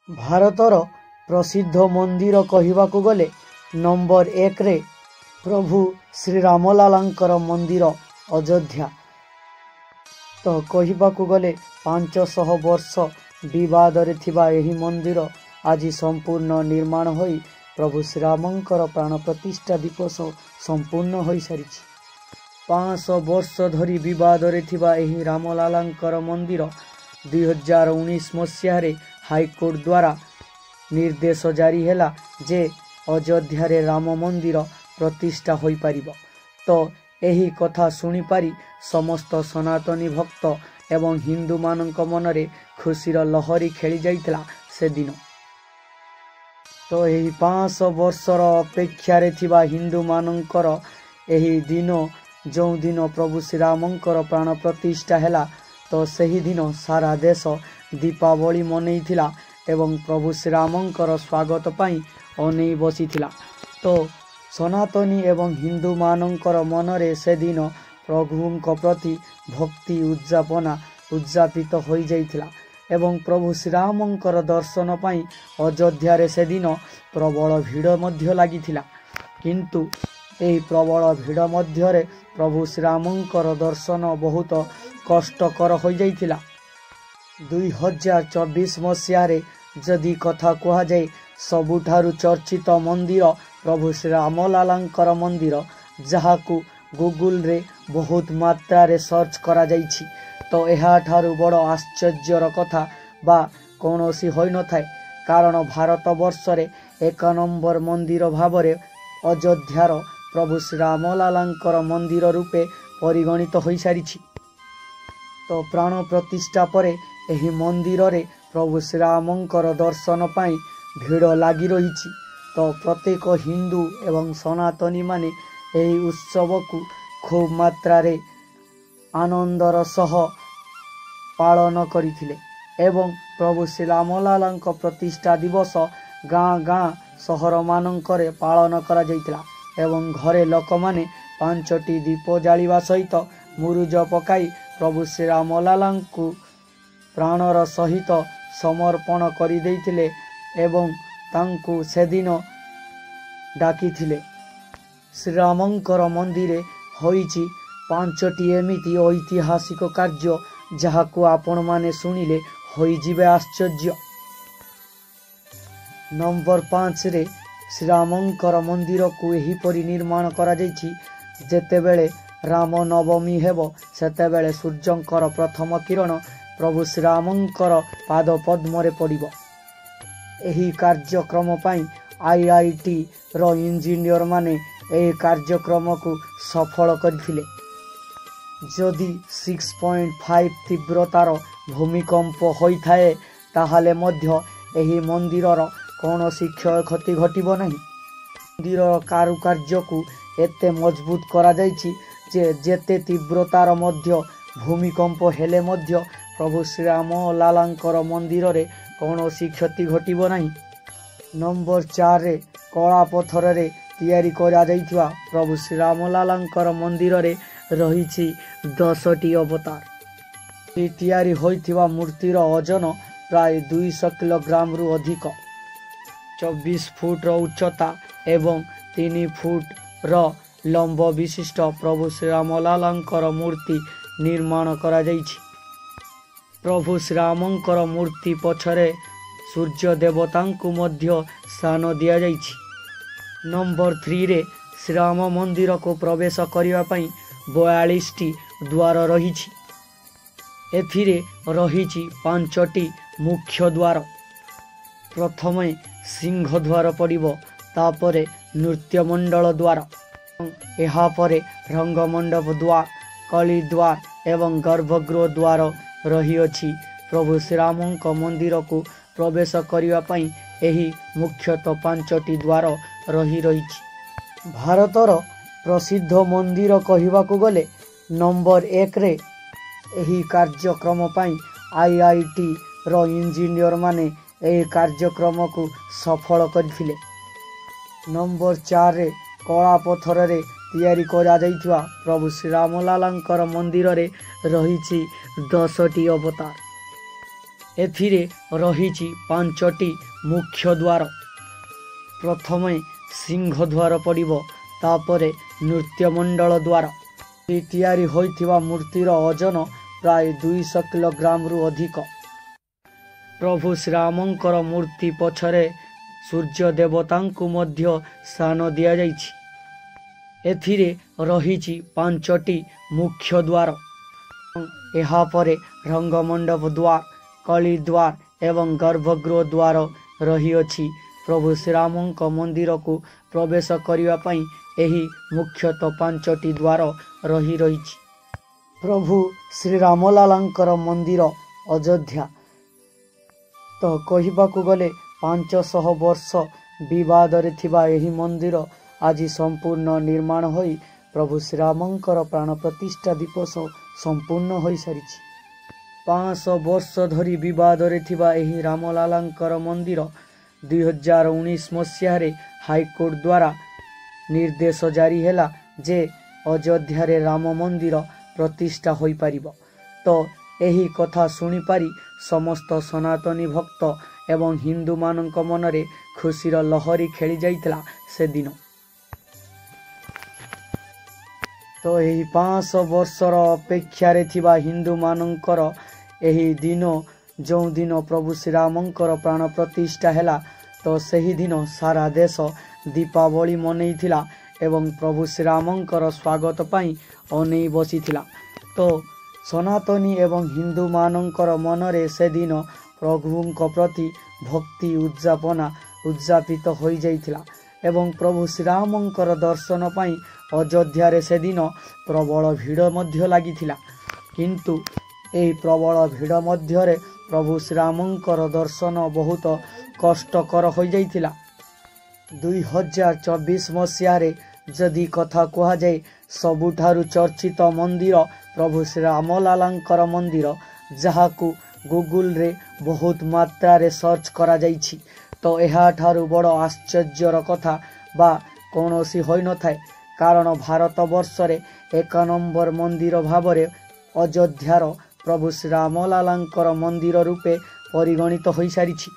ଭାରତର ପ୍ରସିଦ୍ଧ ମନ୍ଦିର କହିବାକୁ ଗଲେ ନମ୍ବର 1ରେ ପ୍ରଭୁ ଶ୍ରୀରାମଲାଲାଙ୍କର ମନ୍ଦିର ଅଯୋଧ୍ୟା। ତ କହିବାକୁ ଗଲେ 500 ବର୍ଷ ବିବାଦରେ ଥିବା ଏହି ମନ୍ଦିର ଆଜି ସମ୍ପୂର୍ଣ୍ଣ ନିର୍ମାଣ ହୋଇ ପ୍ରଭୁ ଶ୍ରୀରାମଙ୍କର ପ୍ରାଣ ପ୍ରତିଷ୍ଠା ଦିବସ ସମ୍ପୂର୍ଣ୍ଣ ହୋଇସାରିଛି। 500 ବର୍ଷ ଧରି ବିବାଦରେ ଥିବା ଏହି ରାମଲାଲାଙ୍କର ମନ୍ଦିର 2019 ମସିହାରେ ହାଇକୋର୍ଟ ଦ୍ୱାରା ନିର୍ଦ୍ଦେଶ ଜାରି ହେଲା ଯେ ଅଯୋଧ୍ୟାରେ ରାମ ମନ୍ଦିର ପ୍ରତିଷ୍ଠା ହୋଇପାରିବ। ତ ଏହି କଥା ଶୁଣିପାରି ସମସ୍ତ ସନାତନୀ ଭକ୍ତ ଏବଂ ହିନ୍ଦୁମାନଙ୍କ ମନରେ ଖୁସିର ଲହରୀ ଖେଳି ଯାଇଥିଲା ସେଦିନ। ତ ଏହି 500 ବର୍ଷର ଅପେକ୍ଷାରେ ଥିବା ହିନ୍ଦୁମାନଙ୍କର ଏହି ଦିନ ଯେଉଁଦିନ ପ୍ରଭୁ ଶ୍ରୀରାମଙ୍କର ପ୍ରାଣ ପ୍ରତିଷ୍ଠା ହେଲା, ତ ସେହି ଦିନ ସାରା ଦେଶ ଦୀପାବଳି ମନେଇଥିଲା ଏବଂ ପ୍ରଭୁ ଶ୍ରୀରାମଙ୍କର ସ୍ୱାଗତ ପାଇଁ ଅନେଇ ବସିଥିଲା। ତ ସନାତନୀ ଏବଂ ହିନ୍ଦୁମାନଙ୍କର ମନରେ ସେଦିନ ପ୍ରଭୁଙ୍କ ପ୍ରତି ଭକ୍ତି ଉଦ୍ଯାପିତ ହୋଇଯାଇଥିଲା ଏବଂ ପ୍ରଭୁ ଶ୍ରୀରାମଙ୍କର ଦର୍ଶନ ପାଇଁ ଅଯୋଧ୍ୟାରେ ସେଦିନ ପ୍ରବଳ ଭିଡ଼ ମଧ୍ୟ ଲାଗିଥିଲା। କିନ୍ତୁ ଏହି ପ୍ରବଳ ଭିଡ଼ ମଧ୍ୟରେ ପ୍ରଭୁ ଶ୍ରୀରାମଙ୍କର ଦର୍ଶନ ବହୁତ କଷ୍ଟକର ହୋଇଯାଇଥିଲା। 2024 ମସିହାରେ ଯଦି କଥା କୁହାଯାଏ ସବୁଠାରୁ ଚର୍ଚ୍ଚିତ ମନ୍ଦିର ପ୍ରଭୁ ଶ୍ରୀରାମଲାଲାଙ୍କର ମନ୍ଦିର, ଯାହାକୁ ଗୁଗୁଲରେ ବହୁତ ମାତ୍ରାରେ ସର୍ଚ୍ଚ କରାଯାଇଛି, ତ ଏହାଠାରୁ ବଡ଼ ଆଶ୍ଚର୍ଯ୍ୟର କଥା ବା କୌଣସି ହୋଇନଥାଏ। କାରଣ ଭାରତବର୍ଷରେ 1 ନମ୍ବର ମନ୍ଦିର ଭାବରେ ଅଯୋଧ୍ୟାର ପ୍ରଭୁ ଶ୍ରୀରାମଲାଲାଙ୍କର ମନ୍ଦିର ରୂପେ ପରିଗଣିତ ହୋଇସାରିଛି। ତ ପ୍ରାଣ ପ୍ରତିଷ୍ଠା ପରେ ଏହି ମନ୍ଦିରରେ ପ୍ରଭୁ ଶ୍ରୀରାମଙ୍କର ଦର୍ଶନ ପାଇଁ ଭିଡ଼ ଲାଗି ରହିଛି। ତ ପ୍ରତ୍ୟେକ ହିନ୍ଦୁ ଏବଂ ସନାତନୀମାନେ ଏହି ଉତ୍ସବକୁ ଖୁବ୍ ମାତ୍ରାରେ ଆନନ୍ଦର ସହ ପାଳନ କରିଥିଲେ ଏବଂ ପ୍ରଭୁ ଶ୍ରୀରାମଲାଲାଙ୍କ ପ୍ରତିଷ୍ଠା ଦିବସ ଗାଁ ଗାଁ ସହରମାନଙ୍କରେ ପାଳନ କରାଯାଇଥିଲା ଏବଂ ଘରେ ଲୋକମାନେ 5ଟି ଦୀପ ଜାଳିବା ସହିତ ମୁରୁଜ ପକାଇ ପ୍ରଭୁ ଶ୍ରୀରାମଲାଲାଙ୍କୁ ପ୍ରାଣର ସହିତ ସମର୍ପଣ କରିଦେଇଥିଲେ ଏବଂ ତାଙ୍କୁ ସେଦିନ ଡାକିଥିଲେ। ଶ୍ରୀରାମଙ୍କର ମନ୍ଦିରେ ହୋଇଛି 5ଟି ଏମିତି ଐତିହାସିକ କାର୍ଯ୍ୟ ଯାହାକୁ ଆପଣମାନେ ଶୁଣିଲେ ହୋଇଯିବେ ଆଶ୍ଚର୍ଯ୍ୟ। ନମ୍ବର 5ରେ ଶ୍ରୀରାମଙ୍କର ମନ୍ଦିରକୁ ଏହିପରି ନିର୍ମାଣ କରାଯାଇଛି, ଯେତେବେଳେ ରାମ ନବମୀ ହେବ ସେତେବେଳେ ସୂର୍ଯ୍ୟଙ୍କର ପ୍ରଥମ କିରଣ ପ୍ରଭୁ ଶ୍ରୀରାମଙ୍କର ପାଦ ପଦ୍ମରେ ପଡ଼ିବ। ଏହି କାର୍ଯ୍ୟକ୍ରମ ପାଇଁ IITର ଇଞ୍ଜିନିୟରମାନେ ଏହି କାର୍ଯ୍ୟକ୍ରମକୁ ସଫଳ କରିଥିଲେ। ଯଦି 6.5 ତୀବ୍ରତାର ଭୂମିକମ୍ପ ହୋଇଥାଏ ତାହେଲେ ମଧ୍ୟ ଏହି ମନ୍ଦିରର କୌଣସି କ୍ଷୟକ୍ଷତି ଘଟିବ ନାହିଁ। ମନ୍ଦିରର କାରୁକାର୍ଯ୍ୟକୁ ଏତେ ମଜବୁତ କରାଯାଇଛି ଯେ ଯେତେ ତୀବ୍ରତାର ମଧ୍ୟ ଭୂମିକମ୍ପ ହେଲେ ମଧ୍ୟ ପ୍ରଭୁ ଶ୍ରୀରାମଲାଲାଙ୍କର ମନ୍ଦିରରେ କୌଣସି କ୍ଷତି ଘଟିବ ନାହିଁ। ନମ୍ବର 4ରେ କଳା ପଥରରେ ତିଆରି କରାଯାଇଥିବା ପ୍ରଭୁ ଶ୍ରୀରାମଲାଲାଙ୍କର ମନ୍ଦିରରେ ରହିଛି 10ଟି ଅବତାର। ଏହି ତିଆରି ହୋଇଥିବା ମୂର୍ତ୍ତିର ଓଜନ ପ୍ରାୟ 200 କିଲୋଗ୍ରାମରୁ ଅଧିକ। 24 ଫୁଟର ଉଚ୍ଚତା ଏବଂ 3 ଫୁଟର ଲମ୍ବ ବିଶିଷ୍ଟ ପ୍ରଭୁ ଶ୍ରୀରାମଲାଲାଙ୍କର ମୂର୍ତ୍ତି ନିର୍ମାଣ କରାଯାଇଛି। ପ୍ରଭୁ ଶ୍ରୀରାମଙ୍କର ମୂର୍ତ୍ତି ପଛରେ ସୂର୍ଯ୍ୟ ଦେବତାଙ୍କୁ ମଧ୍ୟ ସ୍ଥାନ ଦିଆଯାଇଛି। ନମ୍ବର 3ରେ ଶ୍ରୀରାମ ମନ୍ଦିରକୁ ପ୍ରବେଶ କରିବା ପାଇଁ 42ଟି ଦ୍ୱାର ରହିଛି। ଏଥିରେ ରହିଛି 5ଟି ମୁଖ୍ୟ ଦ୍ୱାର। ପ୍ରଥମେ ସିଂହ ଦ୍ୱାର ପଡ଼ିବ, ତାପରେ ନୃତ୍ୟମଣ୍ଡଳ ଦ୍ୱାର, ଏହାପରେ ରଙ୍ଗମଣ୍ଡପ ଦ୍ୱାର, କଳି ଦ୍ୱାର ଏବଂ ଗର୍ଭଗୃହ ଦ୍ୱାର ରହିଅଛି। ପ୍ରଭୁ ଶ୍ରୀରାମଙ୍କ ମନ୍ଦିରକୁ ପ୍ରବେଶ କରିବା ପାଇଁ ଏହି ମୁଖ୍ୟତଃ 5ଟି ଦ୍ୱାର ରହିଛି। ଭାରତର ପ୍ରସିଦ୍ଧ ମନ୍ଦିର କହିବାକୁ ଗଲେ ନମ୍ବର 1ରେ ଏହି କାର୍ଯ୍ୟକ୍ରମ ପାଇଁ IITର ଇଞ୍ଜିନିୟରମାନେ ଏହି କାର୍ଯ୍ୟକ୍ରମକୁ ସଫଳ କରିଥିଲେ। ନମ୍ବର 4ରେ କଳା ପଥରରେ ତିଆରି କରାଯାଇଥିବା ପ୍ରଭୁ ଶ୍ରୀରାମଲାଲାଙ୍କର ମନ୍ଦିରରେ ରହିଛି 10ଟି ଅବତାର। एथिरे रहिछि 5टी मुख्य द्वार। प्रथमे सिंह द्वार पड़िबो, तापरे नृत्यमंडल द्वार। तैयारी होइथिबा मूर्तिर ओजन प्राय 200 किलोग्राम रु अधिक। प्रभु श्रीरामंकर मूर्ति पछरे सूर्य देवतांकु मध्य स्थान दिया जाइछि। एथिरे रहिछि 5टी मुख्य द्वार। एहा परे रंगमंडप द्वार, कली द्वार एवं गर्भगृह द्वार रहिअछि। प्रभु श्रीरामंक मंदिर को प्रवेश करिवा पई एही मुख्यतः 5टी द्वार रहिछि। प्रभु श्री रामलालांकर मंदिर अयोध्या तो कहिबाकू गले 500 वर्ष विवाद रे थिबा एही मंदिर आज संपूर्ण निर्माण होई प्रभु श्रीरामंकर प्राण प्रतिष्ठा दिवस संपूर्ण होई सारिछि। 500 वर्ष धरी विवाद रे थिबा एही रामलालांकर मंदिर 2019 मसीह रे हाईकोर्ट द्वारा निर्देश जारी हैला जे अयोध्या रे राम मंदिर प्रतिष्ठा होई पारिबो। तो एही कथा सुनी पारी समस्त सनातनी भक्त एवं हिंदू मानक मनरे खुशीर लहरी खेली जाइतला से दिन। तो यही 500 वर्षर अपेक्षा रे थिबा हिंदू मानकर एही दिन जो दिन प्रभु श्रीरामंकर प्राण प्रतिष्ठा हैला, तो सही दिन सारा देश दीपावली मनैथिला एवं प्रभु श्रीरामंकर स्वागत पाई अनै बसिथिला। तो सनातनी एवं हिंदू मानकर मनरे से दिन प्रभुंक प्रति भक्ति उद्जापित होई जाइथिला एवं प्रभु श्रीरामंकर दर्शन पाई अयोध्या रे से दिन प्रबल भीड़ मध्य लागिथिला। किंतु एही प्रबल भीड़ मध्य रे प्रभु श्रीरामंकर दर्शन बहुत कष्टकर होई जाइथिला। 2024 मसीह रे जदि कथा कहा जाए सबुठारु चर्चित मंदिर प्रभु श्री रामलालांकर मंदिर, जहाकू गूगल रे बहुत मात्रा रे सर्च करा जाइछि, तो एहा ठारु बड़ आश्चर्यर कथा बा कोनोसी होई न थाए। कारण भारत वर्ष रे 1 नंबर मंदिर भावरे अयोध्यार प्रभु श्री रामलालांकर मंदिर रूपे परिगणित होई सारिछि।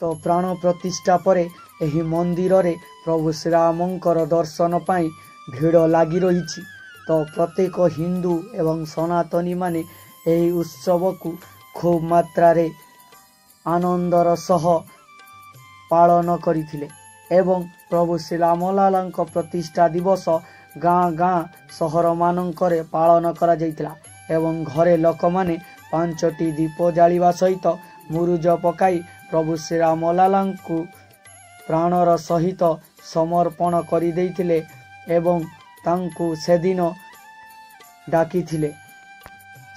तो प्राण प्रतिष्ठा परे एही मंदिर रे प्रभु श्रीरामंकर दर्शन पाई भीड़ लगी रही। तो प्रत्येक हिंदू एवं सनातनी माने एही उत्सव को खूब मात्रा रे आनंदर सह पालन करिथिले एवं प्रभु श्री रामलालांक प्रतिष्ठा दिवस गाँ गाँ सहर मानकरे पालन करा जाइतिला एवं घरे लोक माने 5टी दीप जालिबा सहित मुरुज पकाई प्रभु श्री रामलालांकु प्राणर सहित समर्पण करि देइथिले एवं तांकु सेदिन डाकिथिले।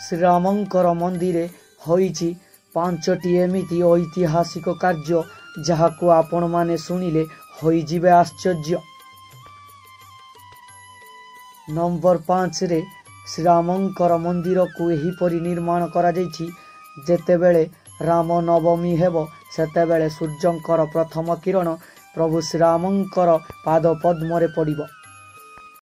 श्रीरामंकर मंदिरे होइछि 5टी एमिति ऐतिहासिक कार्य जहाकु आपण माने सुनिले होई जिबे आश्चर्य। नंबर 5 रे श्रीरामंकर मंदिर को एही परि निर्माण करा जाइछि जेतेबेले राम नवमी हेबो सेतेबेले सूर्यंकर प्रथम किरण प्रभु श्रीरामंकर पाद पद्म रे पड़िबो।